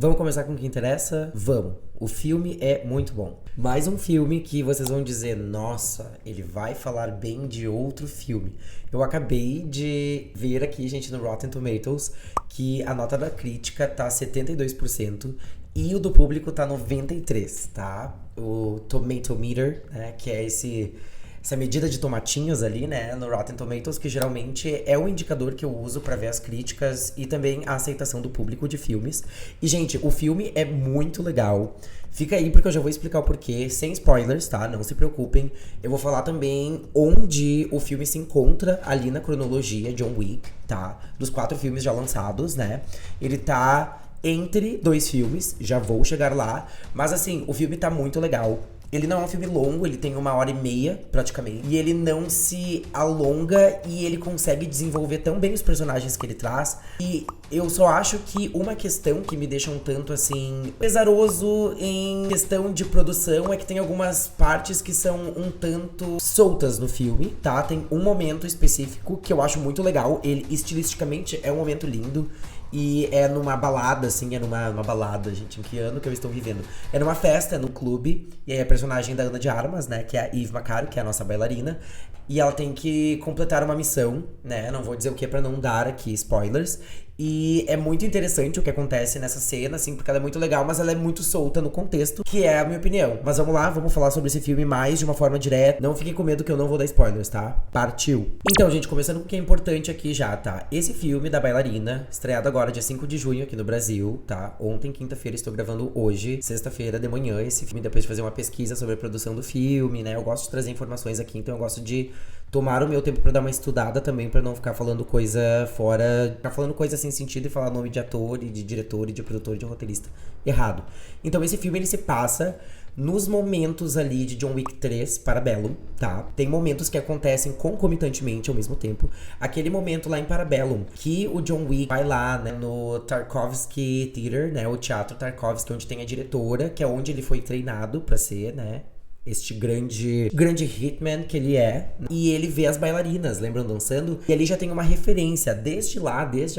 Vamos começar com o que interessa? Vamos. O filme é muito bom. Mais um filme que vocês vão dizer, nossa, ele vai falar bem de outro filme. Eu acabei de ver aqui, gente, no Rotten Tomatoes, que a nota da crítica tá 72% e o do público tá 93%, tá? O Tomato Meter, né, que é essa medida de tomatinhos ali, né, no Rotten Tomatoes, que geralmente é o indicador que eu uso pra ver as críticas e também a aceitação do público de filmes. E, gente, o filme é muito legal. Fica aí porque eu já vou explicar o porquê, sem spoilers, tá? Não se preocupem. Eu vou falar também onde o filme se encontra ali na cronologia John Wick, tá? Dos 4 filmes já lançados, né? Ele tá entre 2 filmes, já vou chegar lá. Mas, assim, o filme tá muito legal. Ele não é um filme longo, ele tem 1h30 praticamente. E ele não se alonga e ele consegue desenvolver tão bem os personagens que ele traz. E eu só acho que uma questão que me deixa um tanto assim pesaroso em questão de produção é que tem algumas partes que são um tanto soltas no filme, tá? Tem um momento específico que eu acho muito legal. Ele estilisticamente é um momento lindo. E é numa balada, assim, numa balada, gente, em que ano que eu estou vivendo? É numa festa, é no clube, e aí a personagem da Ana de Armas, né, que é a Eve Macaro, que é a nossa bailarina, e ela tem que completar uma missão, né, não vou dizer o que pra não dar aqui spoilers, e é muito interessante o que acontece nessa cena, assim, porque ela é muito legal, mas ela é muito solta no contexto, que é a minha opinião. Mas vamos lá, vamos falar sobre esse filme mais de uma forma direta. Não fiquem com medo que eu não vou dar spoilers, tá? Partiu! Então, gente, começando com o que é importante aqui já, tá? Esse filme da bailarina, estreado agora dia 5 de junho aqui no Brasil, tá? Ontem, quinta-feira, estou gravando hoje, sexta-feira de manhã, esse filme, depois de fazer uma pesquisa sobre a produção do filme, né? Eu gosto de trazer informações aqui, então eu gosto de tomar o meu tempo pra dar uma estudada também, pra não ficar falando coisa fora, ficar falando coisa sem sentido e falar nome de ator, e de diretor, e de produtor, e de roteirista errado. Então esse filme, ele se passa nos momentos ali de John Wick 3 Parabellum, tá? Tem momentos que acontecem concomitantemente ao mesmo tempo. Aquele momento lá em Parabellum, que o John Wick vai lá, né, no Tarkovsky Theater, né, o Teatro Tarkovsky, onde tem a diretora, que é onde ele foi treinado pra ser, né, este grande hitman que ele é. E ele vê as bailarinas, lembram, dançando? E ali já tem uma referência. Desde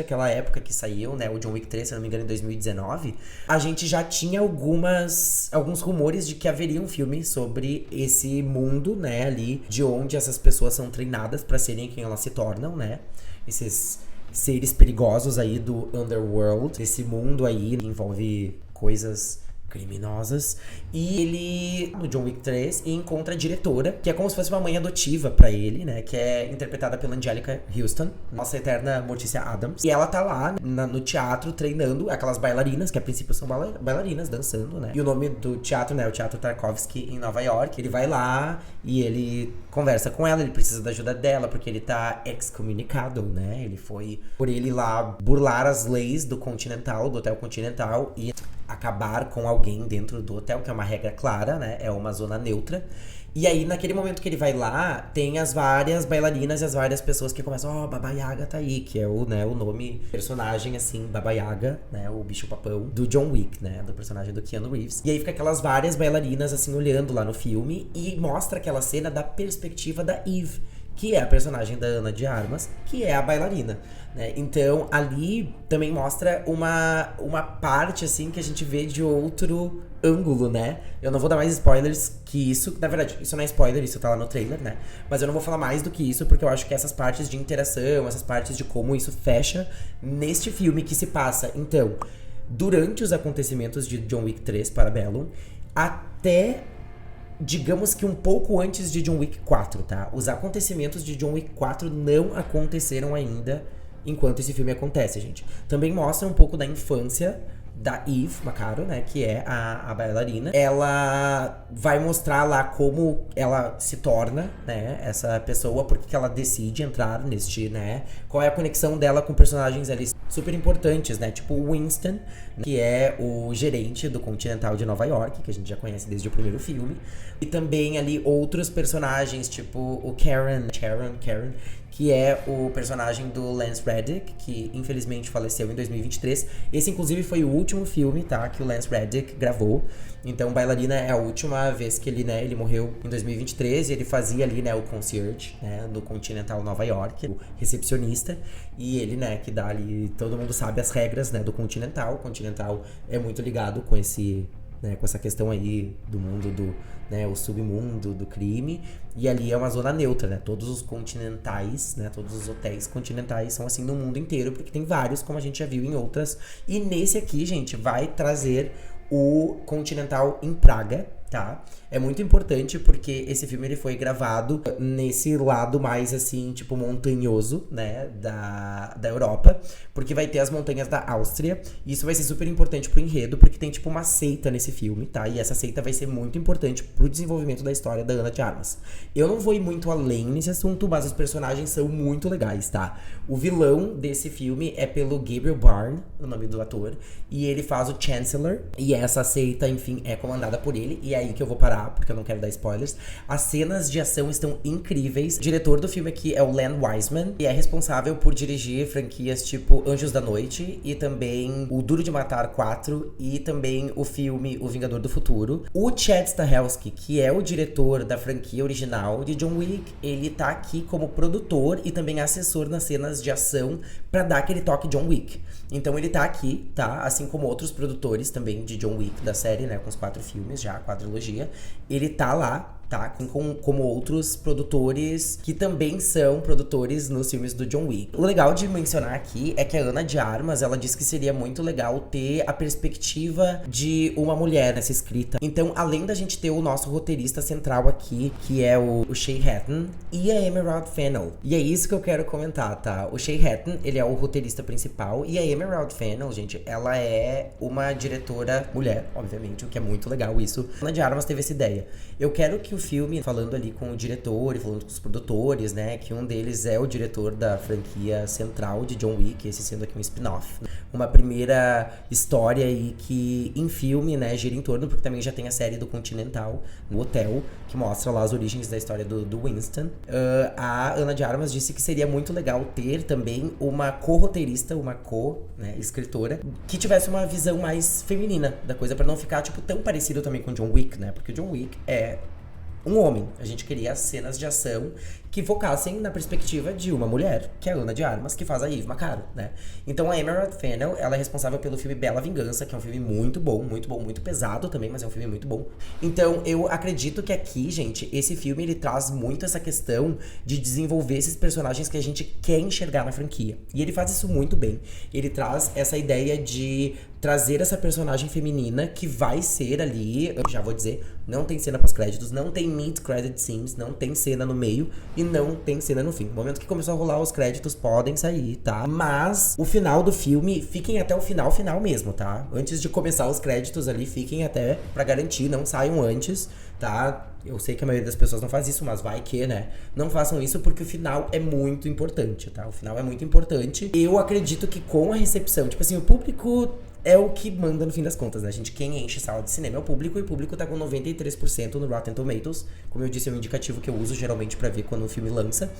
aquela época que saiu, né, o John Wick 3, se não me engano, em 2019, a gente já tinha alguns rumores de que haveria um filme sobre esse mundo, né, ali, de onde essas pessoas são treinadas pra serem quem elas se tornam, né? Esses seres perigosos aí do underworld, desse mundo aí que envolve coisas criminosas. E ele, no John Wick 3, encontra a diretora, que é como se fosse uma mãe adotiva pra ele, né? Que é interpretada pela Anjelica Huston, nossa eterna Morticia Addams. E ela tá lá no teatro treinando aquelas bailarinas, que a princípio são bailarinas dançando, né? E o nome do teatro, né? O Teatro Tarkovsky em Nova York. Ele vai lá e ele conversa com ela, ele precisa da ajuda dela, porque ele tá excommunicado, né? Ele foi por ele lá burlar as leis do Continental, do Hotel Continental, e acabar com alguém dentro do hotel, que é uma regra clara, né? É uma zona neutra. E aí, naquele momento que ele vai lá, tem as várias bailarinas e as várias pessoas que começam, ó, Baba Yaga tá aí, que é o nome, personagem, assim, Baba Yaga, né? O bicho-papão do John Wick, né? Do personagem do Keanu Reeves. E aí fica aquelas várias bailarinas, assim, olhando lá no filme e mostra aquela cena da perspectiva da Eve, que é a personagem da Ana de Armas, que é a bailarina, né? Então, ali também mostra uma parte, assim, que a gente vê de outro ângulo, né? Eu não vou dar mais spoilers que isso. Na verdade, isso não é spoiler, isso tá lá no trailer, né? Mas eu não vou falar mais do que isso, porque eu acho que essas partes de interação, essas partes de como isso fecha neste filme que se passa, então, durante os acontecimentos de John Wick 3 Parabellum, até, digamos que um pouco antes de John Wick 4, tá? Os acontecimentos de John Wick 4 não aconteceram ainda enquanto esse filme acontece, gente. Também mostra um pouco da infância da Eve Macaro, né, que é a bailarina. Ela vai mostrar lá como ela se torna, né, essa pessoa, porque que ela decide entrar neste, né, qual é a conexão dela com personagens ali super importantes, né, tipo o Winston, que é o gerente do Continental de Nova York, que a gente já conhece desde o primeiro filme, e também ali outros personagens, tipo o Karen, que é o personagem do Lance Reddick, que infelizmente faleceu em 2023. Esse, inclusive, foi o último filme, tá, que o Lance Reddick gravou. Então, Bailarina é a última vez que ele, né, ele morreu em 2023, e ele fazia ali, né, o concierge, né, no Continental Nova York, o recepcionista, e ele, né, que dá ali, todo mundo sabe as regras, né, do Continental. O Continental é muito ligado com esse, né, com essa questão aí do mundo do, né, o submundo do crime, e ali é uma zona neutra, né, todos os continentais, né, todos os hotéis continentais são assim no mundo inteiro, porque tem vários, como a gente já viu em outras, e nesse aqui, gente, vai trazer o Continental em Praga, tá? É muito importante porque esse filme ele foi gravado nesse lado mais assim, tipo montanhoso, né, da Europa, porque vai ter as montanhas da Áustria, e isso vai ser super importante pro enredo, porque tem tipo uma seita nesse filme, tá? E essa seita vai ser muito importante pro desenvolvimento da história da Ana de Armas. Eu não vou ir muito além nesse assunto, mas os personagens são muito legais, tá? O vilão desse filme é pelo Gabriel Byrne, o nome do ator, e ele faz o Chancellor, e essa seita, enfim, é comandada por ele, e é aí que eu vou parar, porque eu não quero dar spoilers. As cenas de ação estão incríveis. O diretor do filme aqui é o Len Wiseman, e é responsável por dirigir franquias tipo Anjos da Noite, e também o Duro de Matar 4, e também o filme O Vingador do Futuro. O Chad Stahelski, que é o diretor da franquia original de John Wick, ele tá aqui como produtor e também assessor nas cenas de ação pra dar aquele toque John Wick. Então ele tá aqui, tá? Assim como outros produtores também de John Wick da série, né? Com os 4 filmes já, a quadrilogia. Ele tá lá, tá? Como outros produtores que também são produtores nos filmes do John Wick. O legal de mencionar aqui é que a Ana de Armas, ela disse que seria muito legal ter a perspectiva de uma mulher nessa escrita. Então, além da gente ter o nosso roteirista central aqui, que é o Shay Hatton, e a Emerald Fennell. E é isso que eu quero comentar, tá? O Shay Hatton, ele é o roteirista principal, e a Emerald Fennell, gente, ela é uma diretora mulher, obviamente, o que é muito legal isso. A Ana de Armas teve essa ideia. Eu quero que o filme, falando ali com o diretor e falando com os produtores, né, que um deles é o diretor da franquia central de John Wick, esse sendo aqui um spin-off. Uma primeira história aí que em filme, né, gira em torno, porque também já tem a série do Continental, no hotel, que mostra lá as origens da história do Winston. A Ana de Armas disse que seria muito legal ter também uma co-roteirista, uma co-escritora, que tivesse uma visão mais feminina da coisa, pra não ficar, tipo, tão parecido também com John Wick, né, porque o John Wick é um homem. A gente queria cenas de ação que focassem na perspectiva de uma mulher, que é a Ana de Armas, que faz a Eve Macaro, né? Então a Emerald Fennell, ela é responsável pelo filme Bela Vingança, que é um filme muito bom, muito pesado também, mas é um filme muito bom. Então eu acredito que aqui, gente, esse filme ele traz muito essa questão de desenvolver esses personagens que a gente quer enxergar na franquia. E ele faz isso muito bem. Ele traz essa ideia de trazer essa personagem feminina que vai ser ali, eu já vou dizer, não tem cena pós-créditos, não tem mid-credit scenes, não tem cena no meio e não tem cena no fim. No momento que começou a rolar os créditos, podem sair, tá? Mas o final do filme, fiquem até o final mesmo, tá? Antes de começar os créditos ali, fiquem até pra garantir, não saiam antes, tá? Eu sei que a maioria das pessoas não faz isso, mas vai que, né? Não façam isso porque o final é muito importante, tá? O final é muito importante. Eu acredito que com a recepção, tipo assim, o público é o que manda no fim das contas, né, gente? Quem enche sala de cinema é o público, e o público tá com 93% no Rotten Tomatoes. Como eu disse, é um indicativo que eu uso geralmente pra ver quando o filme lança.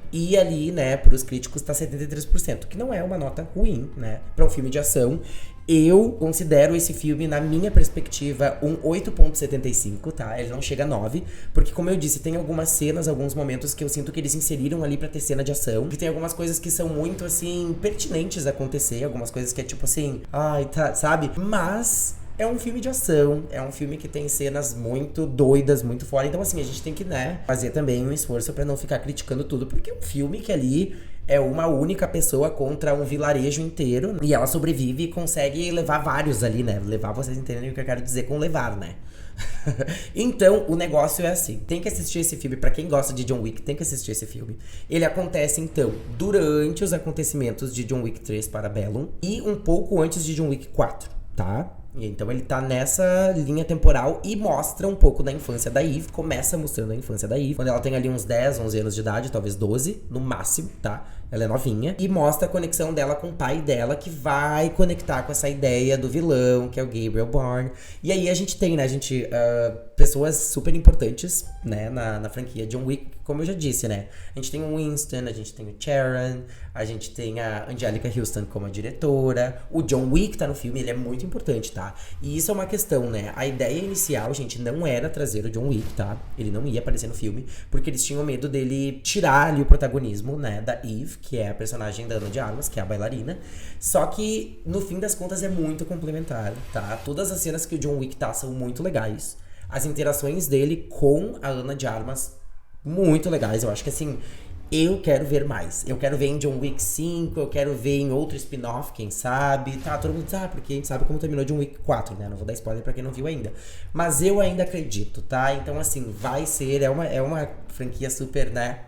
E ali, né, pros críticos tá 73%, que não é uma nota ruim, né, pra um filme de ação. Eu considero esse filme, na minha perspectiva, um 8.75, tá? Ele não chega a 9, porque como eu disse, tem algumas cenas, alguns momentos que eu sinto que eles inseriram ali pra ter cena de ação, que tem algumas coisas que são muito, assim, pertinentes a acontecer, algumas coisas que é tipo assim, ai, tá, sabe? Mas é um filme de ação, é um filme que tem cenas muito doidas, muito fora, então assim, a gente tem que, né, fazer também um esforço pra não ficar criticando tudo, porque é um filme que ali é uma única pessoa contra um vilarejo inteiro, e ela sobrevive e consegue levar vários ali, né? Levar, vocês entendem o que eu quero dizer com levar, né? Então, o negócio é assim, tem que assistir esse filme, pra quem gosta de John Wick, tem que assistir esse filme. Ele acontece, então, durante os acontecimentos de John Wick 3 Parabellum e um pouco antes de John Wick 4, tá? Então ele tá nessa linha temporal e mostra um pouco da infância da Eve, começa mostrando a infância da Eve, quando ela tem ali uns 10, 11 anos de idade, talvez 12, no máximo, tá? Ela é novinha. E mostra a conexão dela com o pai dela, que vai conectar com essa ideia do vilão, que é o Gabriel Byrne. E aí a gente tem, né, pessoas super importantes, né, na franquia John Wick, como eu já disse, né? A gente tem o Winston, a gente tem o Sharon, a gente tem a Anjelica Huston como a diretora. O John Wick tá no filme, ele é muito importante, tá? E isso é uma questão, né? A ideia inicial, gente, não era trazer o John Wick, tá? Ele não ia aparecer no filme, porque eles tinham medo dele tirar ali o protagonismo, né, da Eve, que é a personagem da Ana de Armas, que é a bailarina. Só que, no fim das contas, é muito complementar, tá? Todas as cenas que o John Wick tá são muito legais. As interações dele com a Ana de Armas, muito legais. Eu acho que, assim, eu quero ver mais. Eu quero ver em John Wick 5, eu quero ver em outro spin-off, quem sabe. Tá, todo mundo sabe, porque a gente sabe como terminou John Wick 4, né? Não vou dar spoiler pra quem não viu ainda. Mas eu ainda acredito, tá? Então, assim, vai ser... É uma franquia super, né,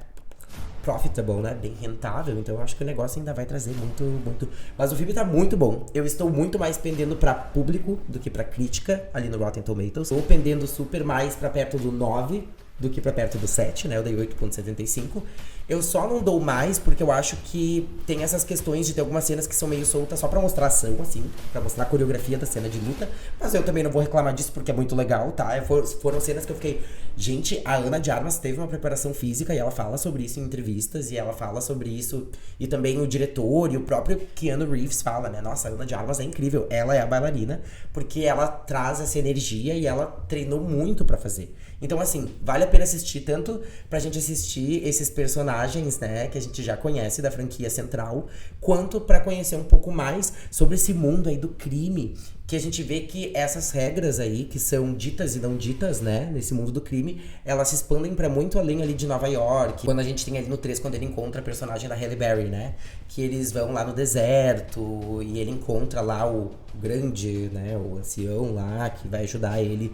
profitable, né? Bem rentável. Então eu acho que o negócio ainda vai trazer muito. Mas o filme tá muito bom. Eu estou muito mais pendendo pra público do que pra crítica ali no Rotten Tomatoes. Estou pendendo super mais pra perto do 9 do que pra perto do 7, né? Eu dei 8,75. Eu só não dou mais porque eu acho que tem essas questões de ter algumas cenas que são meio soltas só pra mostrar ação, assim, pra mostrar a coreografia da cena de luta. Mas eu também não vou reclamar disso porque é muito legal, tá? Foram cenas que eu fiquei... Gente, a Ana de Armas teve uma preparação física e ela fala sobre isso em entrevistas e ela fala sobre isso. E também o diretor e o próprio Keanu Reeves fala, né? Nossa, a Ana de Armas é incrível. Ela é a bailarina porque ela traz essa energia e ela treinou muito pra fazer. Então, assim, vale a pena assistir, tanto pra gente assistir esses personagens, né, que a gente já conhece da franquia central, quanto pra conhecer um pouco mais sobre esse mundo aí do crime, que a gente vê que essas regras aí, que são ditas e não ditas, né, nesse mundo do crime, elas se expandem pra muito além ali de Nova York. Quando a gente tem ali no 3, quando ele encontra a personagem da Halle Berry, né, que eles vão lá no deserto e ele encontra lá o grande, né, o ancião lá, que vai ajudar ele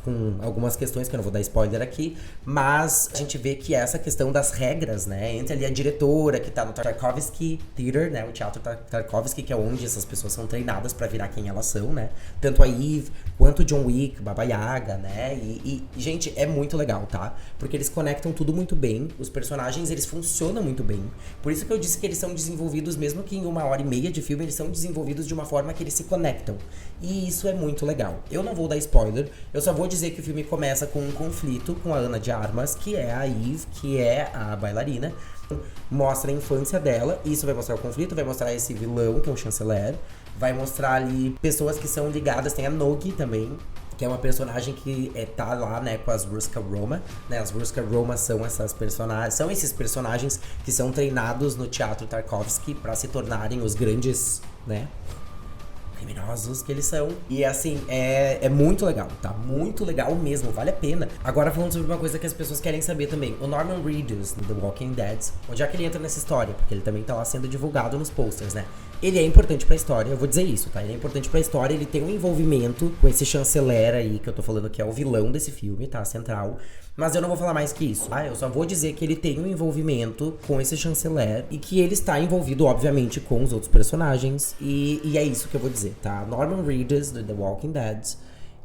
com algumas questões que eu não vou dar spoiler aqui, mas a gente vê que essa questão das regras, né, entre ali a diretora que tá no Tarkovsky Theater, né, o Teatro Tarkovsky, que é onde essas pessoas são treinadas pra virar quem elas são, né, tanto a Eve quanto o John Wick, Baba Yaga, né, gente, é muito legal, tá, porque eles conectam tudo muito bem, os personagens, eles funcionam muito bem, por isso que eu disse que eles são desenvolvidos, mesmo que em 1h30 de filme, eles são desenvolvidos de uma forma que eles se conectam, e isso é muito legal. Eu não vou dar spoiler, eu só vou dizer que o filme começa com um conflito com a Ana de Armas, que é a Eve, que é a bailarina. Mostra a infância dela, isso vai mostrar o conflito, vai mostrar esse vilão, que é o chanceler. Vai mostrar ali pessoas que são ligadas, tem a Nogi também, que é uma personagem que tá lá, né, com as Ruska Roma, né, as Ruska Roma são esses personagens que são treinados no Teatro Tarkovsky pra se tornarem os grandes, né, criminosos que eles são. E assim, é muito legal, tá? Muito legal mesmo, vale a pena. Agora falando sobre uma coisa que as pessoas querem saber também. O Norman Reedus, do The Walking Dead, onde é que ele entra nessa história? Porque ele também tá lá sendo divulgado nos posters, né? Ele é importante pra história, eu vou dizer isso, tá? Ele é importante pra história, ele tem um envolvimento com esse chanceler aí, que eu tô falando que é o vilão desse filme, tá? Central. Mas eu não vou falar mais que isso, tá? Eu só vou dizer que ele tem um envolvimento com esse chanceler e que ele está envolvido, obviamente, com os outros personagens. E é isso que eu vou dizer, tá? Norman Reedus, do The Walking Dead,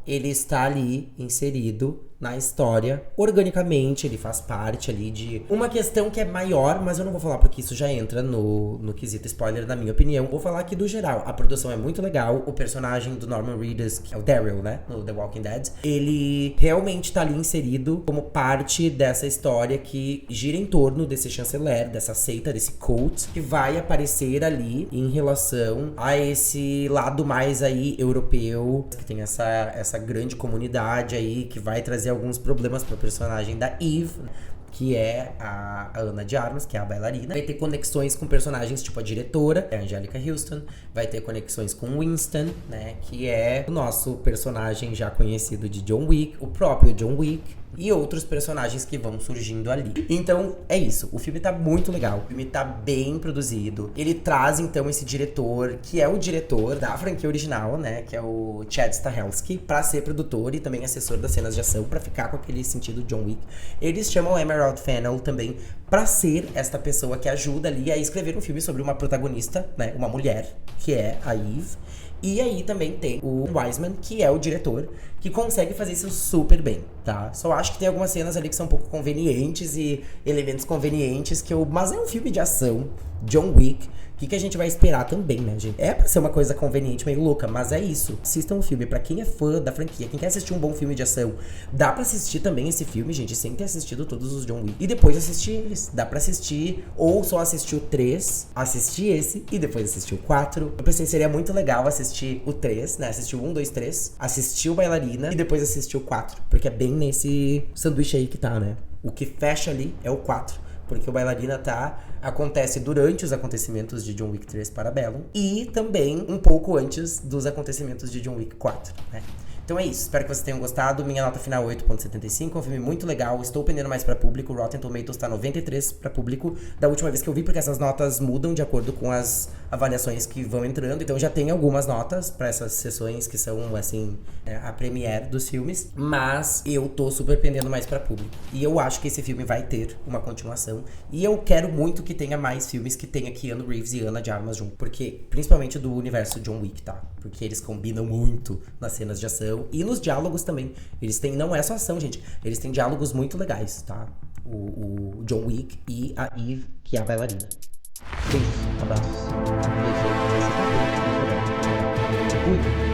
ele está ali inserido na história, organicamente, ele faz parte ali de uma questão que é maior, mas eu não vou falar porque isso já entra no quesito spoiler, na minha opinião. Vou falar aqui do geral. A produção é muito legal, o personagem do Norman Reedus, que é o Daryl, né, no The Walking Dead, ele realmente tá ali inserido como parte dessa história que gira em torno desse chanceler, dessa seita, desse cult, que vai aparecer ali em relação a esse lado mais aí europeu, que tem essa grande comunidade aí, que vai trazer alguns problemas pra personagem da Eve, que é a Ana de Armas, que é a bailarina. Vai ter conexões com personagens tipo a diretora, que é a Anjelica Huston. Vai ter conexões com Winston, né, que é o nosso personagem já conhecido de John Wick, o próprio John Wick. E outros personagens que vão surgindo ali. Então, é isso. O filme tá muito legal. O filme tá bem produzido. Ele traz, então, esse diretor, que é o diretor da franquia original, né? Que é o Chad Stahelski, pra ser produtor e também assessor das cenas de ação, pra ficar com aquele sentido John Wick. Eles chamam Emerald Fennell também pra ser esta pessoa que ajuda ali a escrever um filme sobre uma protagonista, né? Uma mulher, que é a Eve. E aí também tem o Wiseman, que é o diretor, que consegue fazer isso super bem, tá? Só acho que tem algumas cenas ali que são um pouco convenientes e elementos convenientes mas é um filme de ação, John Wick. O que a gente vai esperar também, né, gente? É pra ser uma coisa conveniente, meio louca, mas é isso. Assistam o filme. Pra quem é fã da franquia, quem quer assistir um bom filme de ação, dá pra assistir também esse filme, gente, sem ter assistido todos os John Wick. E depois assistir eles. Dá pra assistir, ou só assistir o 3, assistir esse e depois assistir o 4. Eu pensei que seria muito legal assistir o 3, né? Assistir o 1, 2, 3, assistir o Bailarina e depois assistir o 4. Porque é bem nesse sanduíche aí que tá, né? O que fecha ali é o 4. Porque o Bailarina acontece durante os acontecimentos de John Wick 3 Parabellum e também um pouco antes dos acontecimentos de John Wick 4, né? Então é isso, espero que vocês tenham gostado. Minha nota final 8.75, é um filme muito legal. Estou pendendo mais pra público, o Rotten Tomatoes tá 93 pra público da última vez que eu vi, porque essas notas mudam de acordo com as avaliações que vão entrando. Então já tem algumas notas pra essas sessões que são, assim, a premiere dos filmes. Mas eu tô super pendendo mais pra público. E eu acho que esse filme vai ter uma continuação. E eu quero muito que tenha mais filmes que tenha Keanu Reeves e Ana de Armas junto. Porque, principalmente do universo John Wick, tá? Porque eles combinam muito nas cenas de ação e nos diálogos também. Eles têm, não é só ação, gente. Eles têm diálogos muito legais, tá? O John Wick e a Eve, que é a bailarina. Beijo, abraços. Beijo. Fui.